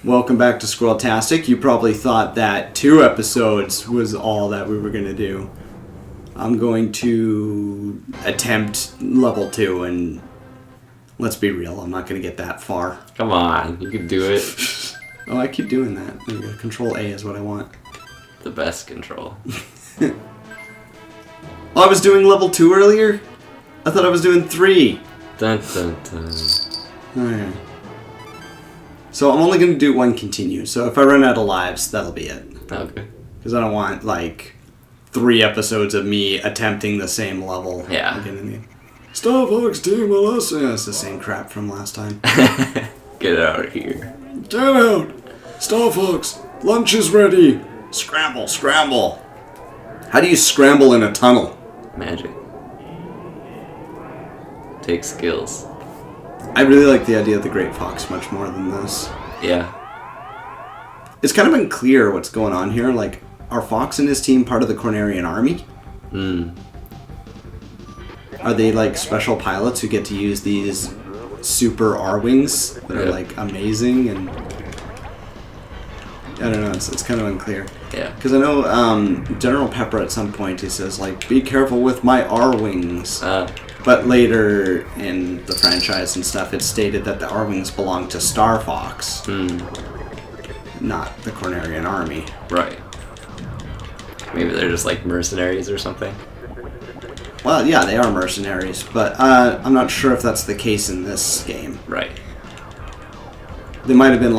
Welcome back to SquirrelTastic. You probably thought that 2 episodes was all that we were going to do. I'm going to attempt level 2, and let's be real, I'm not going to get that far. Come on, you can do it. Oh, I keep doing that. There you go. Control A is what I want. The best control. Oh, I was doing level 2 earlier? I thought I was doing 3. Dun dun dun. Alright. So I'm only going to do 1 continue, so if I run out of lives, that'll be it. Okay. Because I don't want, 3 episodes of me attempting the same level. Yeah. Again in the Star Fox Team LS. Yeah, it's the same crap from last time. Get out of here. Get out! Star Fox, lunch is ready! Scramble, scramble! How do you scramble in a tunnel? Magic. Takes skills. I really like the idea of the Great Fox much more than this. Yeah. It's kind of unclear what's going on here. Are Fox and his team part of the Cornerian army? Are they special pilots who get to use these super R-Wings that are amazing? And I don't know, it's kind of unclear. Yeah. Because I know General Pepper at some point, he says, be careful with my R-Wings. But later in the franchise and stuff, it's stated that the R-Wings belong to Star Fox, not the Cornerian army. Right. Maybe they're just mercenaries or something. Well, yeah, they are mercenaries, but I'm not sure if that's the case in this game. Right. They might have been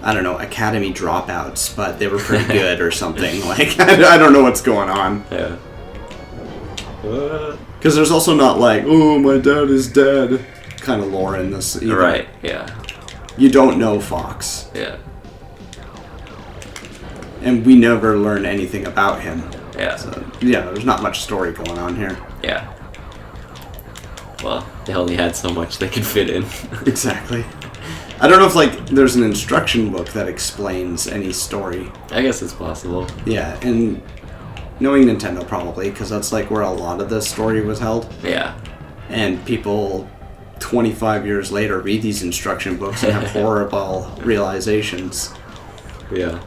I don't know, academy dropouts, but they were pretty good or something. I don't know what's going on. Yeah. Because there's also not oh, my dad is dead kind of lore in this either. Right, yeah. You don't know Fox. Yeah. And we never learn anything about him. Yeah. So, yeah, there's not much story going on here. Yeah. Well, they only had so much they could fit in. Exactly. I don't know if, there's an instruction book that explains any story. I guess it's possible. Yeah, and knowing Nintendo probably, because that's, where a lot of the story was held. Yeah. And people 25 years later read these instruction books and have horrible realizations. Yeah.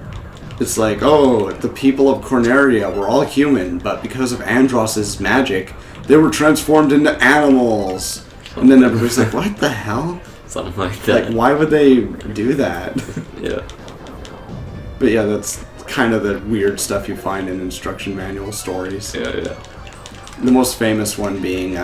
It's the people of Corneria were all human, but because of Andross's magic, they were transformed into animals. And then everybody's what the hell? Something like that. Why would they do that? Yeah. But yeah, that's kind of the weird stuff you find in instruction manual stories. Yeah, yeah. The most famous one being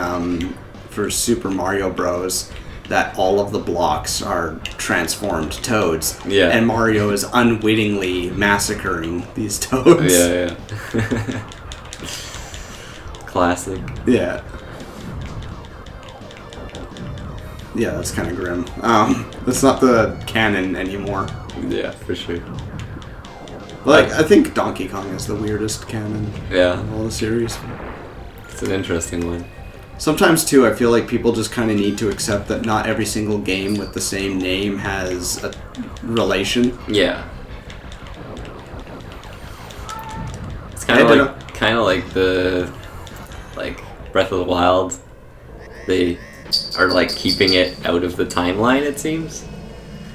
for Super Mario Bros. That all of the blocks are transformed toads. Yeah. And Mario is unwittingly massacring these toads. Yeah, yeah. Classic. Yeah. Yeah, that's kind of grim. That's not the canon anymore. Yeah, for sure. I think Donkey Kong is the weirdest canon Yeah. of all the series. It's an interesting one. Sometimes, too, I feel like people just kind of need to accept that not every single game with the same name has a relation. Yeah. It's kind of like the Breath of the Wild. They are keeping it out of the timeline, it seems.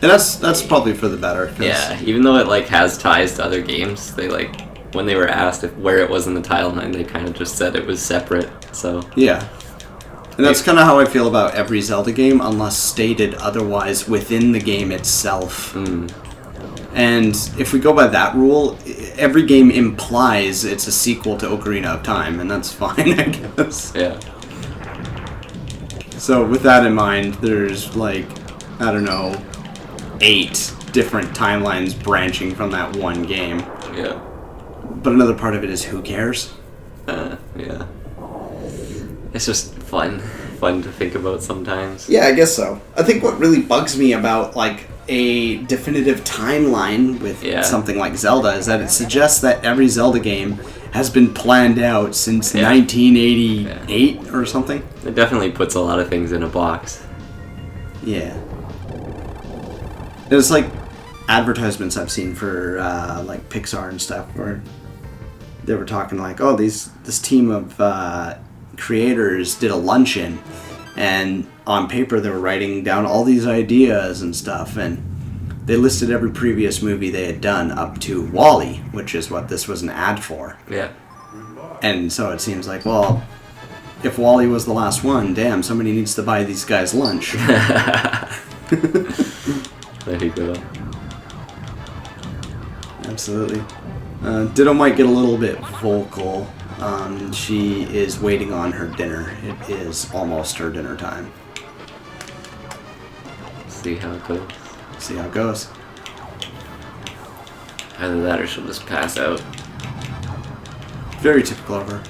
And that's probably for the better. Yeah, even though it has ties to other games, they when they were asked where it was in the timeline, they kind of just said it was separate. So yeah. And that's kind of how I feel about every Zelda game, unless stated otherwise within the game itself. And if we go by that rule, every game implies it's a sequel to Ocarina of Time, and that's fine, I guess. Yeah. So with that in mind, there's 8 different timelines branching from that one game. Yeah. But another part of it is who cares? Yeah. It's just fun to think about sometimes. Yeah, I guess so. I think what really bugs me about a definitive timeline with something like Zelda is that it suggests that every Zelda game has been planned out since 1988 or something. It definitely puts a lot of things in a box. Yeah. It's advertisements I've seen for Pixar and stuff where they were talking this team of creators did a luncheon, and on paper they were writing down all these ideas and stuff, and they listed every previous movie they had done up to WALL-E, which is what this was an ad for. Yeah. And so it seems like, well, if WALL-E was the last one, damn, somebody needs to buy these guys lunch. There you go. Absolutely. Ditto might get a little bit vocal. She is waiting on her dinner. It is almost her dinner time. See how it goes. See how it goes. Either that or she'll just pass out. Very typical of her.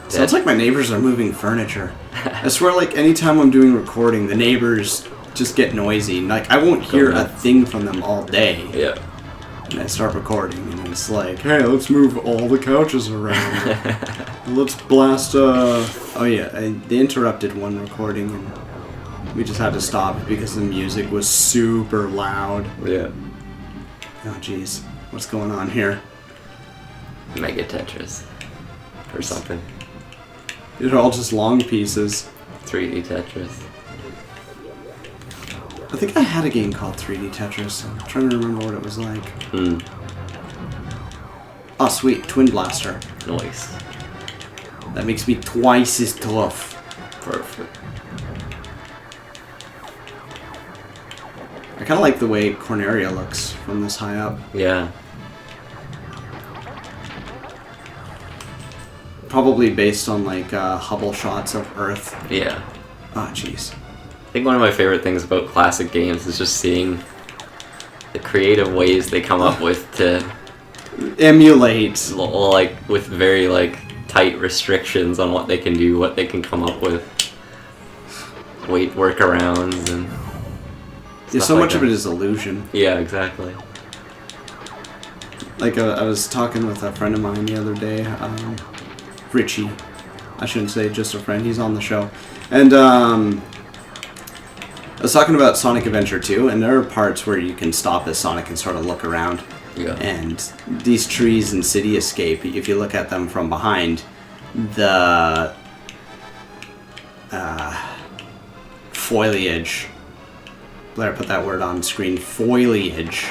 Sounds like my neighbors are moving furniture. I swear, like, anytime I'm doing recording, the neighbors just get noisy. Like, I won't hear a thing from them all day. Yeah. And I start recording, and it's like, hey, let's move all the couches around. Let's blast, Oh, yeah, they interrupted one recording, and we just had to stop because the music was super loud. Yeah. Oh, jeez. What's going on here? Mega Tetris. Or something. These are all just long pieces. 3D Tetris. I think I had a game called 3D Tetris. I'm trying to remember what it was like. Oh, sweet. Twin Blaster. Nice. That makes me twice as tough. Perfect. I kind of like the way Corneria looks from this high up. Yeah. Probably based on, like, Hubble shots of Earth. Yeah. Oh, jeez. I think one of my favorite things about classic games is just seeing the creative ways they come up with to emulate, like, with very, like, tight restrictions on what they can do, what they can come up with, weight workarounds, and yeah, so like much that. of it is illusion. Yeah, exactly. Like, I was talking with a friend of mine the other day, Richie. I shouldn't say just a friend, he's on the show. And, I was talking about Sonic Adventure 2, and there are parts where you can stop as Sonic and sort of look around. Yeah. And these trees in City Escape, if you look at them from behind, the foliage. Blair put that word on screen. Foliage.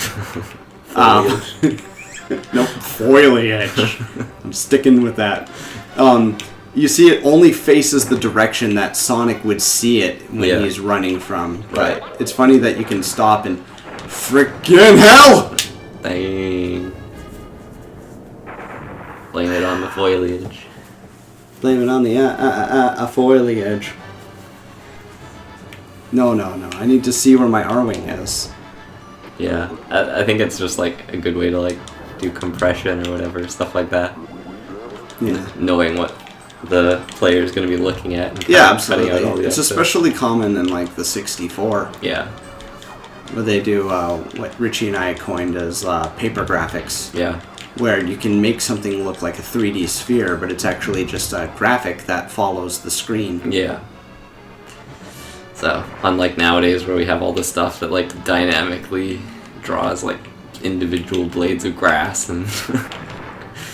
Nope, foliage. I'm sticking with that. You see it only faces the direction that Sonic would see it when he's running from. But it's funny that you can stop and frickin' hell! Dang. Blame it on the foliage. Blame it on the foliage. No. I need to see where my R-wing is. Yeah, I think it's just like a good way to like do compression or whatever, stuff like that. Yeah. Knowing what the player is going to be looking at. And Absolutely. Out all the it's especially common in like the 64. Yeah. Where they do what Richie and I coined as paper graphics. Yeah. Where you can make something look like a 3D sphere, but it's actually just a graphic that follows the screen. Yeah. So, unlike nowadays where we have all this stuff that like dynamically draws like individual blades of grass and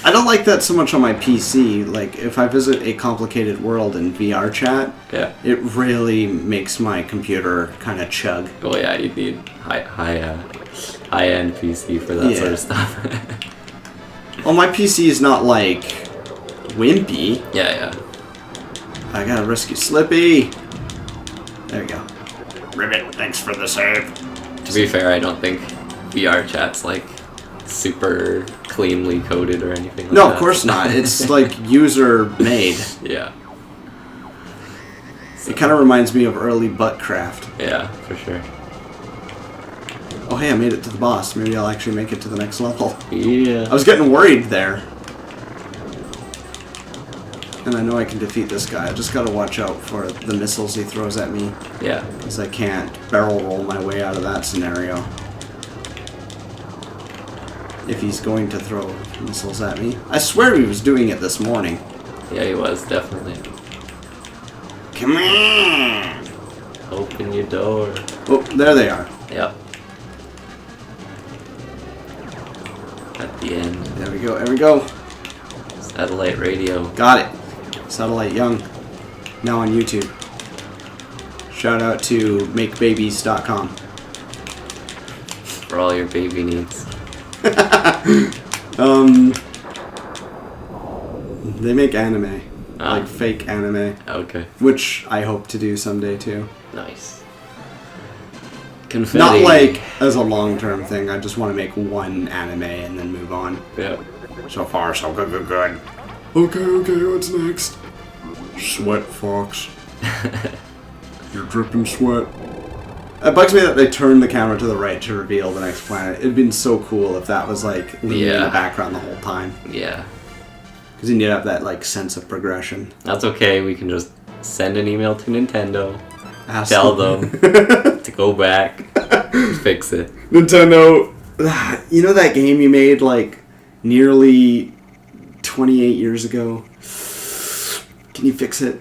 I don't like that so much on my PC. Like, if I visit a complicated world in VR chat, it really makes my computer kind of chug. Oh yeah, you need high-end PC for that sort of stuff. Well, my PC is not like wimpy. Yeah. I gotta rescue Slippy. There we go. Ribbit, thanks for the save. To be fair, I don't think VR chat's like super cleanly coded or anything like that. No, of course not. It's like user made. Yeah. It kind of reminds me of early Buttcraft. Yeah, for sure. Oh hey, I made it to the boss. Maybe I'll actually make it to the next level. Yeah. I was getting worried there. And I know I can defeat this guy. I just gotta watch out for the missiles he throws at me. Yeah. Because I can't barrel roll my way out of that scenario. If he's going to throw missiles at me. I swear he was doing it this morning. Yeah, he was, definitely. Come on! Open your door. Oh, there they are. Yep. At the end. There we go, there we go. Satellite radio. Got it. Satellite Young. Now on YouTube. Shout out to makebabies.com. For all your baby needs. They make anime. Like fake anime. Okay. Which I hope to do someday too. Nice. Confetti. Not like as a long-term thing. I just want to make one anime and then move on. Yeah. So far, so good. Okay, what's next? Sweat Fox. You're dripping sweat. It bugs me that they turned the camera to the right to reveal the next planet. It'd been so cool if that was like looming in the background the whole time. Yeah. Because then you'd have that like sense of progression. That's okay. We can just send an email to Nintendo. Tell them to go back, fix it. Nintendo, you know that game you made like nearly 28 years ago? Can you fix it?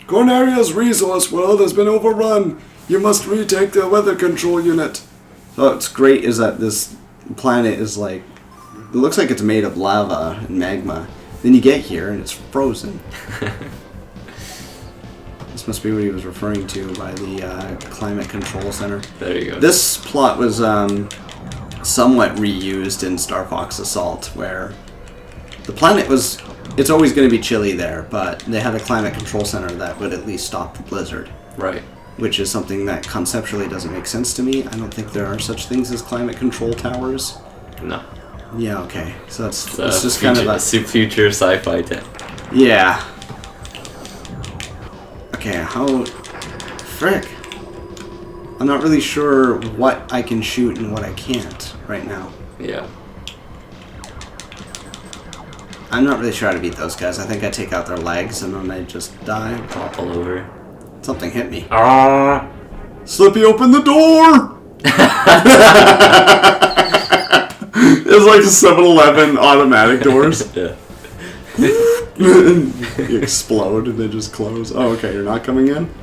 Corneria's resource world has been overrun. You must retake the weather control unit. So what's great is that this planet is like, it looks like it's made of lava and magma. Then you get here and it's frozen. This must be what he was referring to by the Climate Control Center. There you go. This plot was somewhat reused in Star Fox Assault, where the planet was... It's always going to be chilly there, but they had a climate control center that would at least stop the blizzard. Right. Which is something that conceptually doesn't make sense to me. I don't think there are such things as climate control towers. No. Yeah, okay. So it's future, just kind of a... future sci-fi tech. Yeah. Okay, how... Frick. I'm not really sure what I can shoot and what I can't right now. Yeah. I'm not really sure how to beat those guys. I think I take out their legs and then they just die. Topple over. Something hit me. Ah! Slippy, open the door! It's like 7-Eleven automatic doors. Yeah. You explode and they just close. Oh, okay, you're not coming in?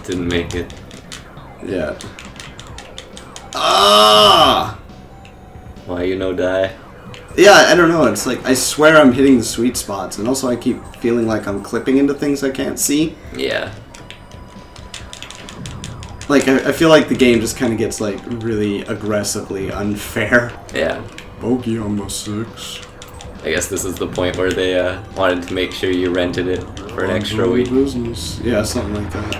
Didn't make it. Yeah. Ah! Why you no die? Yeah, I don't know. It's like, I swear I'm hitting the sweet spots, and also I keep feeling like I'm clipping into things I can't see. Yeah. Like, I feel like the game just kind of gets, like, really aggressively unfair. Yeah. Bogey on my 6. I guess this is the point where they wanted to make sure you rented it for an extra week. Business. Yeah, something like that.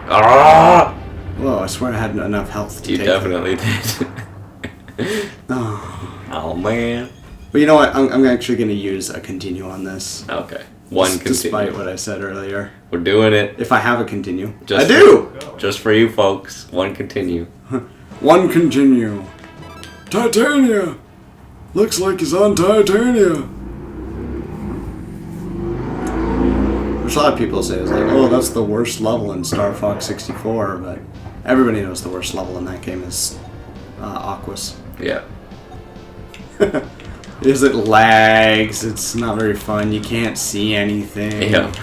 Ah! Whoa, I swear I had enough health to You take definitely did. Oh. Oh, man. But you know what? I'm actually going to use a continue on this. Okay. One continue. Despite what I said earlier. We're doing it. If I have a continue. Just I do! Just for you folks. One continue. One continue. Titania! Looks like he's on Titania. Which a lot of people say is like, oh, that's the worst level in Star Fox 64, but everybody knows the worst level in that game is Aquas. Yeah. Is it lags? It's not very fun. You can't see anything. Yeah.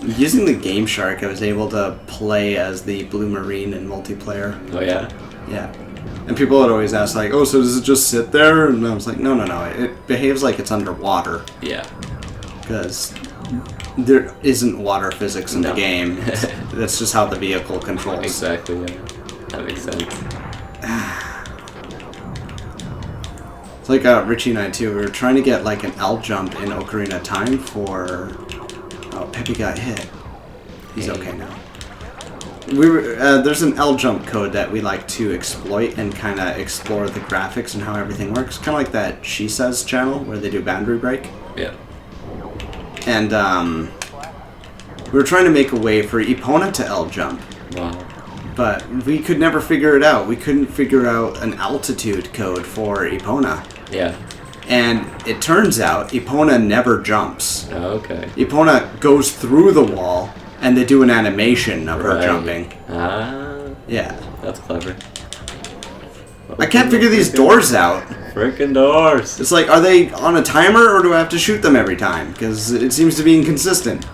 Using the Game Shark, I was able to play as the Blue Marine in multiplayer. Oh, yeah? Yeah. And people would always ask, like, oh, so does it just sit there? And I was like, no. It behaves like it's underwater. Yeah. Because there isn't water physics in the game. That's just how the vehicle controls. Exactly, yeah. That makes sense. It's like Richie and I, too. We were trying to get, like, an L jump in Ocarina of Time for... Oh, Peppy got hit. He's okay now. We were there's an L jump code that we like to exploit and kind of explore the graphics and how everything works. Kind of like that She Says channel where they do Boundary Break. Yeah. And we were trying to make a way for Epona to L jump. Wow. But we could never figure it out. We couldn't figure out an altitude code for Epona. Yeah. And it turns out Epona never jumps. Oh, okay. Epona goes through the wall, and they do an animation of her jumping. Ah. Yeah. That's clever. I can't figure these doors out. Frickin' doors. It's like, are they on a timer, or do I have to shoot them every time? Because it seems to be inconsistent.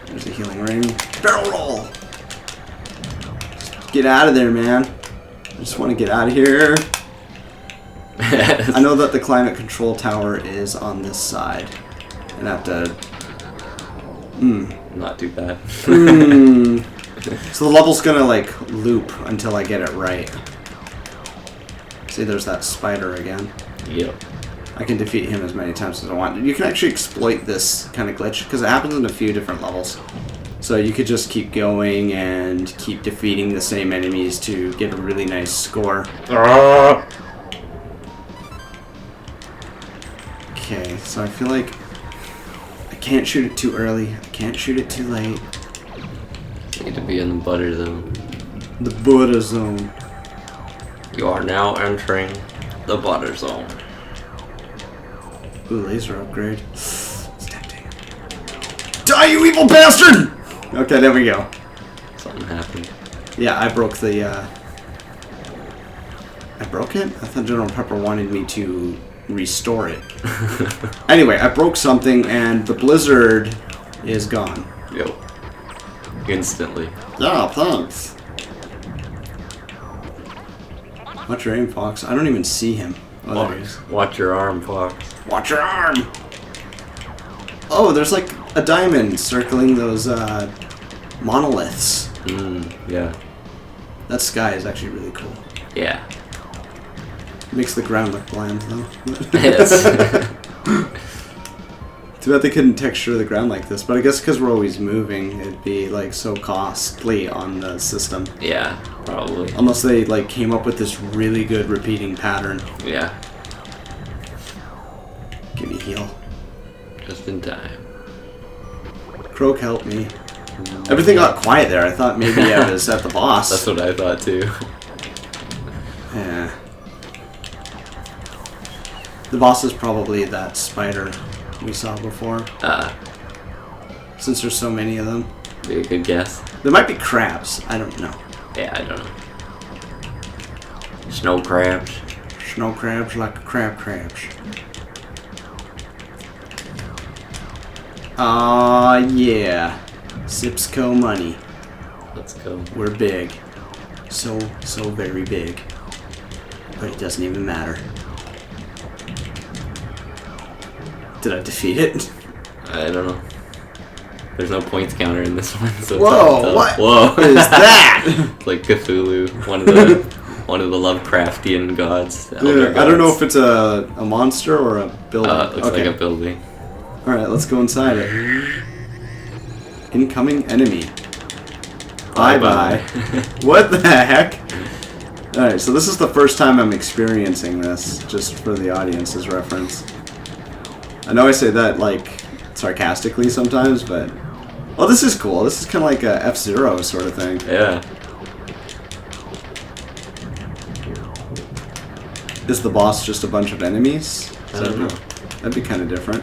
There's a healing ring. Barrel roll! Just get out of there, man. I just want to get out of here. I know that the climate control tower is on this side. And I have to... not too bad. So the level's gonna like loop until I get it right. See, there's that spider again. Yep. I can defeat him as many times as I want. You can actually exploit this kind of glitch because it happens in a few different levels. So you could just keep going and keep defeating the same enemies to get a really nice score. Okay, so I feel like I can't shoot it too early. I can't shoot it too late. Need to be in the butter zone. The butter zone. You are now entering the butter zone. Ooh, laser upgrade. It's tempting. Die, you evil bastard! Okay, there we go. Something happened. Yeah, I broke the, I broke it? I thought General Pepper wanted me to restore it. Anyway, I broke something and the blizzard is gone. Yo. Instantly. Yeah, thanks. Watch your aim, Fox. I don't even see him. Oh, there he is. Watch your arm, Fox. Watch your arm! Oh, there's like a diamond circling those monoliths. Yeah. That sky is actually really cool. Yeah. It makes the ground look bland, though. Yes. Too bad they couldn't texture the ground like this, but I guess because we're always moving, it'd be like so costly on the system. Yeah, probably. Unless they like came up with this really good repeating pattern. Yeah. Give me heal. Just in time. Croak, help me. Everything got quiet there. I thought maybe I was at the boss. That's what I thought too. Yeah. The boss is probably that spider we saw before. Since there's so many of them. Be a good guess. There might be crabs. I don't know. Yeah, I don't know. Snow crabs. Snow crabs like crabs. Aw, yeah. Sipsco money. Let's go. We're big. So very big. But it doesn't even matter. Did I defeat it? I don't know. There's no points counter in this one, so whoa! What? Whoa! Is that? It's like Cthulhu, one of the Lovecraftian gods. The elder gods. I don't know if it's a monster or a building. It looks like a building. All right, let's go inside it. Incoming enemy. Bye. What the heck? All right, so this is the first time I'm experiencing this, just for the audience's reference. I know I say that like sarcastically sometimes, but oh, this is cool. This is kind of like a F-Zero sort of thing. Yeah. Is the boss just a bunch of enemies? I don't know. That'd be kind of different.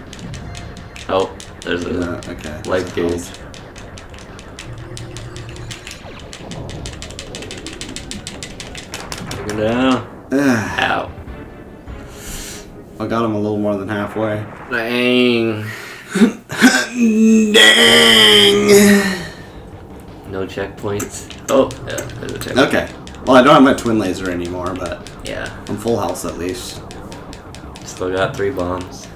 Oh, there's a okay. life gauge. Take it down. Ow. I got him a little more than halfway. Dang. Dang! No checkpoints. Oh, yeah, there's a checkpoint. Okay. Well, I don't have my twin laser anymore, but Yeah. I'm full health at least. Still got 3 bombs.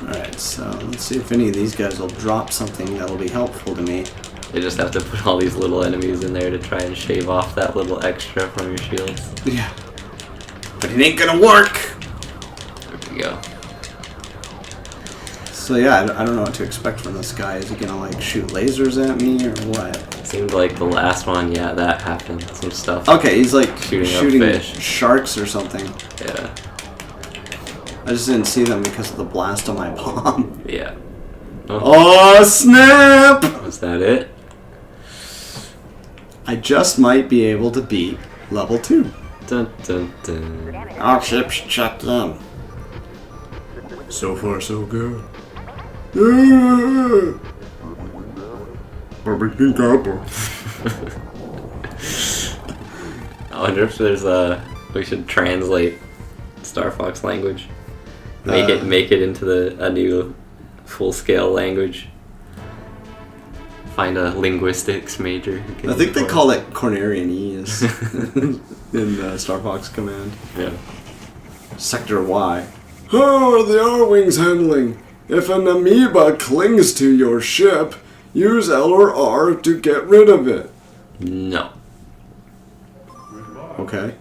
Alright, so let's see if any of these guys will drop something that'll be helpful to me. They just have to put all these little enemies in there to try and shave off that little extra from your shields. Yeah. But it ain't gonna work! There we go. So yeah, I don't know what to expect from this guy. Is he gonna like shoot lasers at me or what? Seemed like the last one, yeah, that happened. Some stuff. Okay, he's like shooting fish. sharks or something. Yeah. I just didn't see them because of the blast on my bomb. Yeah. Oh, snap! Was that it? I just might be able to beat level 2. Dun dun dun. All ships checked in. So far, so good. Yeah. I wonder if there's we should translate Star Fox language. Make it into a new full-scale language. Find a linguistics major. I think they call it Cornerianese in Star Fox Command. Yeah. Sector Y. How are the R-Wings handling? If an amoeba clings to your ship, use L or R to get rid of it. No. Okay.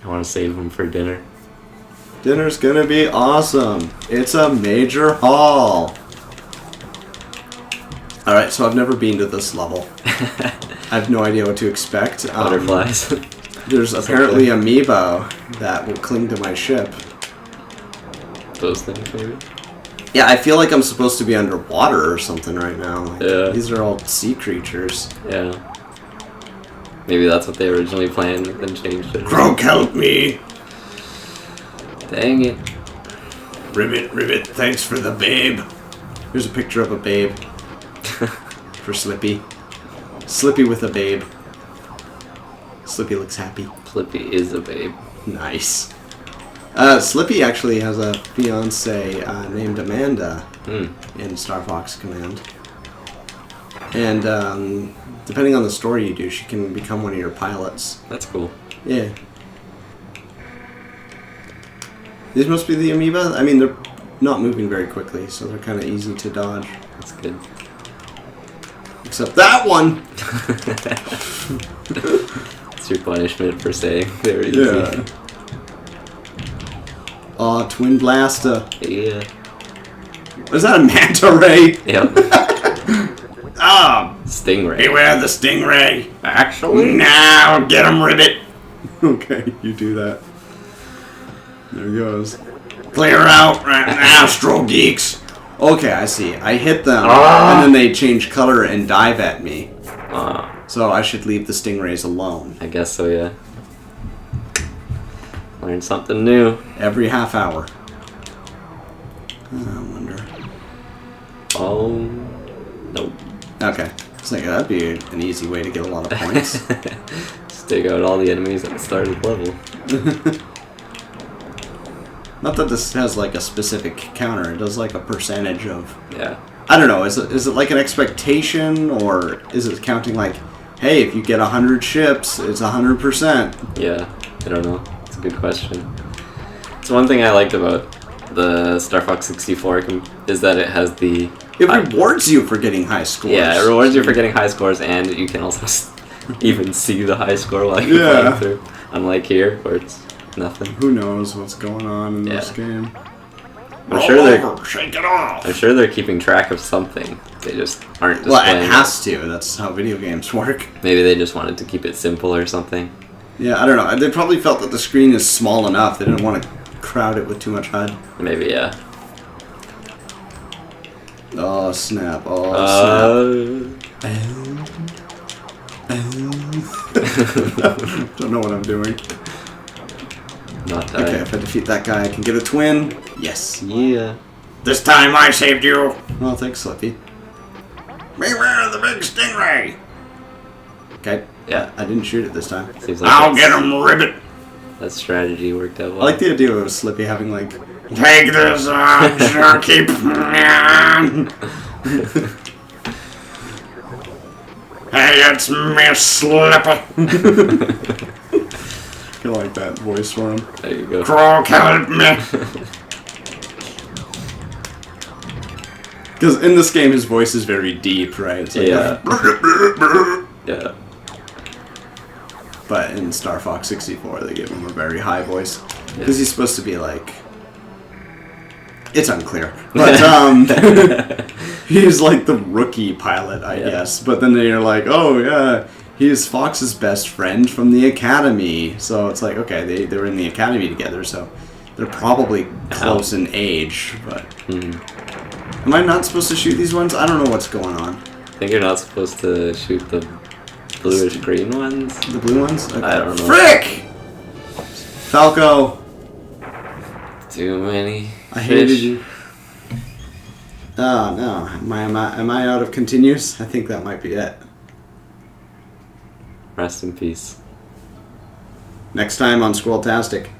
I want to save them for dinner. Dinner's gonna be awesome. It's a major haul. Alright, so I've never been to this level. I have no idea what to expect. Butterflies. There's apparently amoeba that will cling to my ship. Those things, maybe? Yeah, I feel like I'm supposed to be underwater or something right now. Like, Yeah. These are all sea creatures. Yeah. Maybe that's what they originally planned and then changed it. Croak, help me! Dang it. Ribbit, thanks for the babe. Here's a picture of a babe. For Slippy. Slippy with a babe. Slippy looks happy. Flippy is a babe. Nice. Slippy actually has a fiance named Amanda in Star Fox Command. And depending on the story you do, she can become one of your pilots. That's cool. Yeah. These must be the amoeba? I mean, they're not moving very quickly, so they're kind of easy to dodge. That's good. Except that one! It's your punishment for saying they were easy. Yeah. Aw, Twin Blaster. Yeah. Was that a manta ray? Yep. Ah! Stingray. Beware the stingray! Actually? Now get him, Ribbit! Okay, you do that. There he goes. Clear out, Astro Geeks! Okay, I see. I hit them, and then they change color and dive at me. So I should leave the stingrays alone. I guess so, yeah. Learn something new. Every half hour. I wonder. Oh, nope. Okay. It's like, that'd be an easy way to get a lot of points. Just take out all the enemies at the start of the level. Not that this has like a specific counter. It does like a percentage of... Yeah. I don't know. Is it like an expectation, or is it counting like, hey, if you get 100 ships, it's 100%? Yeah, I don't know. It's a good question. It's one thing I liked about the Star Fox 64 is that it has the... It rewards you for getting high scores. Yeah, it rewards you for getting high scores, and you can also even see the high score while you're playing through. Unlike here, where it's nothing. Who knows what's going on in this game? I'm sure Shake it off. I'm sure they're keeping track of something. They just aren't displaying. Well, it has to. That's how video games work. Maybe they just wanted to keep it simple or something. Yeah, I don't know. They probably felt that the screen is small enough. They didn't want to crowd it with too much HUD. Maybe, yeah. Oh, snap. Oh, snap. Don't know what I'm doing. Not die. Okay, if I defeat that guy, I can get a twin. Yes. Yeah. This time I saved you. Well, thanks, Slippy. Beware of the big stingray. Okay. Yeah. I didn't shoot it this time. Seems like I'll get him, Ribbit. That strategy worked out well. I like the idea of Slippy having like, take this on, jerky. Hey, it's me, Slippy. I like that voice for him. There you go. Croak, help me. Because in this game, his voice is very deep, right? It's like Yeah. But in Star Fox 64, they give him a very high voice. Because he's supposed to be like... It's unclear. But he's like the rookie pilot, I guess. But then they're like, oh yeah, he's Fox's best friend from the academy. So it's like, okay, they were in the academy together, so they're probably close in age. But am I not supposed to shoot these ones? I don't know what's going on. I think you're not supposed to shoot the bluish green ones. The blue ones? Okay. I don't know. Frick! Falco! Too many. I hated you. Oh no, am I out of continues? I think that might be it. Rest in peace. Next time on SquirrelTastic.